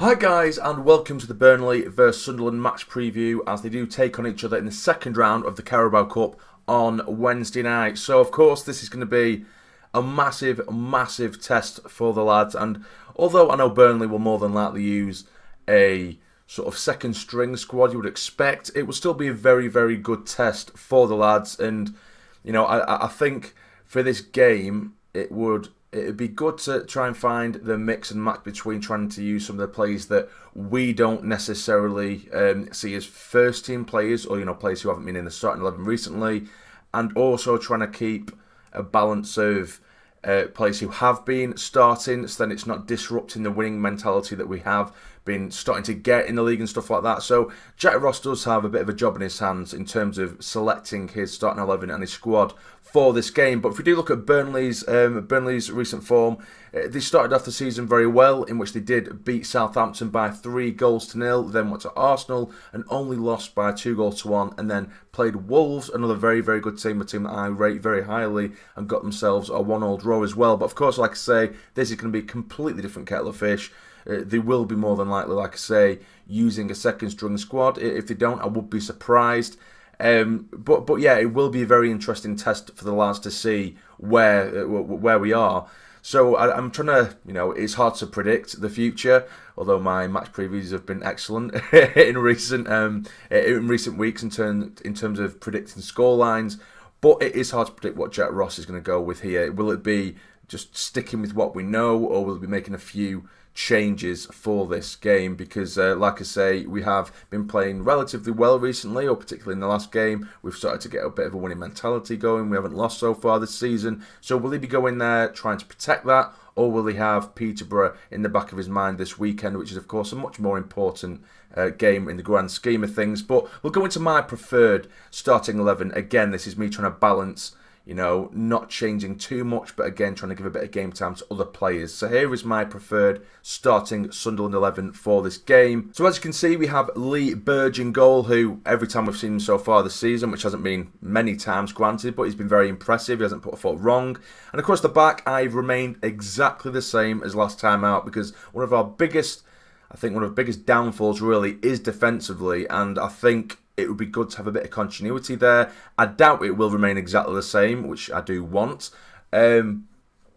Hi guys, and welcome to the Burnley vs Sunderland match preview as they do take on each other in the second round of the Carabao Cup on Wednesday night. So of course this is going to be a massive test for the lads, and although I know Burnley will more than likely use a sort of second string squad you would expect, it will still be a very good test for the lads. And you know, I think for this game it'd be good to try and find the mix and match between trying to use some of the players that we don't necessarily see as first team players, or players who haven't been in the starting 11 recently, and also trying to keep a balance of players who have been starting, so then it's not disrupting the winning mentality that we have been starting to get in the league and stuff like that. So Jack Ross does have a bit of a job in his hands in terms of selecting his starting 11 and his squad for this game. But if we do look at Burnley's recent form, they started off the season very well, in which they did beat Southampton by 3-0, then went to Arsenal and only lost by 2-1, and then played Wolves, another very good team, a team that I rate very highly, and got themselves a 1-1 draw as well. But of course, like I say, this is going to be a completely different kettle of fish. They will be more than likely, like I say, using a second string squad. If they don't, I would be surprised. But yeah, it will be a very interesting test for the lads to see where we are. So I'm trying to, it's hard to predict the future, although my match previews have been excellent in recent weeks in terms of predicting score lines. But it is hard to predict what Jack Ross is going to go with here. Will it be just sticking with what we know, or will it be making a few changes for this game? Because like I say, we have been playing relatively well recently, or particularly in the last game. We've started to get a bit of a winning mentality going. We haven't lost so far this season. So will he be going there trying to protect that, or will he have Peterborough in the back of his mind this weekend, which is of course a much more important game in the grand scheme of things? But we'll go into my preferred starting 11. Again, this is me trying to balance, not changing too much, but again, trying to give a bit of game time to other players. So here is my preferred starting Sunderland 11 for this game. So as you can see, we have Lee Burge in goal, who every time we've seen him so far this season, which hasn't been many times granted, but he's been very impressive. He hasn't put a foot wrong. And across the back, I've remained exactly the same as last time out, because one of the biggest downfalls really is defensively, and I think it would be good to have a bit of continuity there. I doubt it will remain exactly the same, which I do want. But,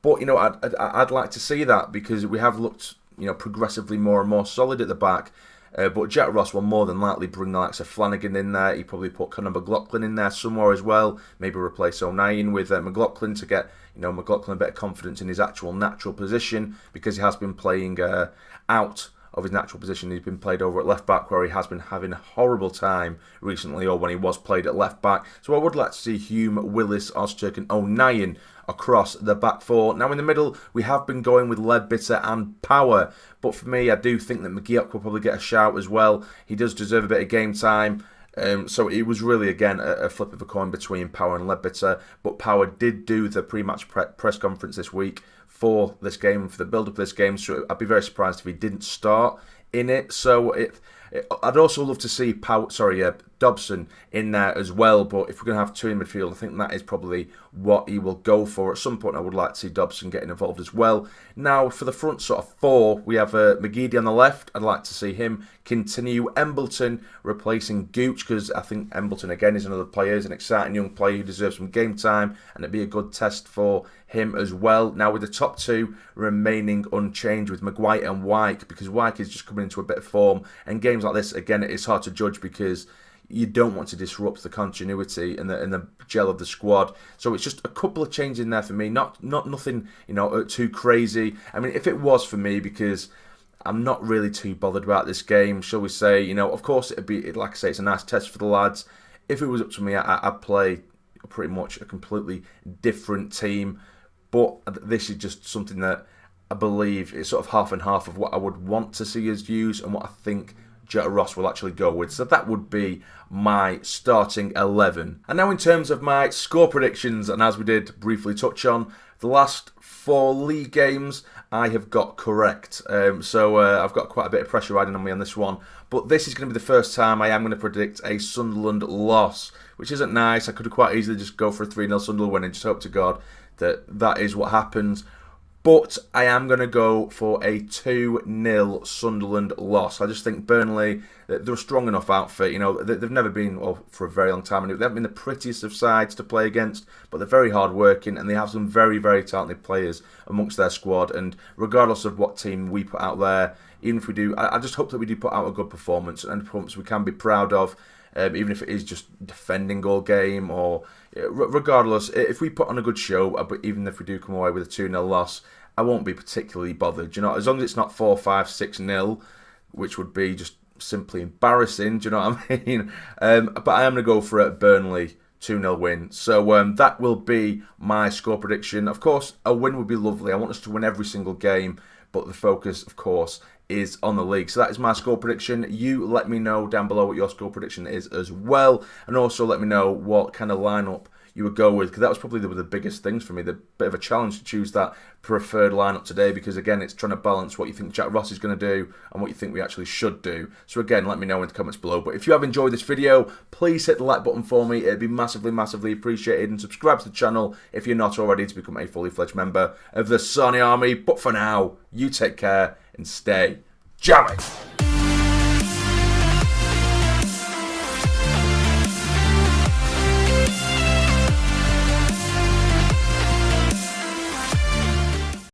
I'd like to see that, because we have looked, progressively more and more solid at the back. But Jack Ross will more than likely bring the likes of Flanagan in there. He probably put Conor McLaughlin in there somewhere as well. Maybe replace O'Nien with McLaughlin to get, McLaughlin a bit of confidence in his actual natural position, because he has been playing out of his natural position. He's been played over at left back, where he has been having a horrible time recently, or when he was played at left back. So I would like to see Hume, Willis, Ozturk and O'Nien across the back four. Now in the middle, we have been going with Leadbitter and Power, but for me, I do think that McGeoch will probably get a shout as well. He does deserve a bit of game time. So it was really, again, a flip of a coin between Power and Leadbitter, but Power did do the pre-match press conference this week for this game, for the build-up of this game, so I'd be very surprised if he didn't start in it. So I'd also love to see Dobson in there as well, but if we're going to have two in midfield, I think that is probably what he will go for. At some point, I would like to see Dobson getting involved as well. Now, for the front sort of four, we have McGeady on the left. I'd like to see him continue. Embleton replacing Gooch, because I think Embleton, again, is another player, is an exciting young player who deserves some game time, and it'd be a good test for him as well. Now, with the top two remaining unchanged with Maguire and Wyke, because Wyke is just coming into a bit of form, and games like this, again, it's hard to judge, because you don't want to disrupt the continuity and the gel of the squad. So it's just a couple of changes in there for me, not nothing too crazy. I mean, if it was for me, because I'm not really too bothered about this game, shall we say, of course it'd be, like I say, it's a nice test for the lads. If it was up to me, I'd play pretty much a completely different team. But this is just something that I believe is sort of half and half of what I would want to see us use and what I think Jack Ross will actually go with. So that would be my starting 11. And now in terms of my score predictions, and as we did briefly touch on, the last 4 league games I have got correct. So I've got quite a bit of pressure riding on me on this one. But this is going to be the first time I am going to predict a Sunderland loss, which isn't nice. I could have quite easily just go for a 3-0 Sunderland win and just hope to God that is what happens. But I am going to go for a 2-0 Sunderland loss. I just think Burnley, they're a strong enough outfit. You know, they've never been, well, for a very long time, and they haven't been the prettiest of sides to play against, but they're very hard working, and they have some very, very talented players amongst their squad. And regardless of what team we put out there, even if we do, I just hope that we do put out a good performance, and a performance we can be proud of. Even if it is just defending all game, or regardless, if we put on a good show, but even if we do come away with a 2-0 loss, I won't be particularly bothered. You know, as long as it's not 4-5-6-0, which would be just simply embarrassing. Do you know what I mean? But I am going to go for a Burnley 2-0 win. So that will be my score prediction. Of course, a win would be lovely. I want us to win every single game, but the focus, of course, is on the league. So that is my score prediction. You let me know down below what your score prediction is as well, and also let me know what kind of lineup you would go with, because that was probably the biggest things for me, the bit of a challenge to choose that preferred lineup today, because again, it's trying to balance what you think Jack Ross is going to do and what you think we actually should do. So again, let me know in the comments below. But if you have enjoyed this video, please hit the like button for me. It'd be massively, massively appreciated, and subscribe to the channel if you're not already to become a fully fledged member of the Sassy Army. But for now, you take care and stay jammy.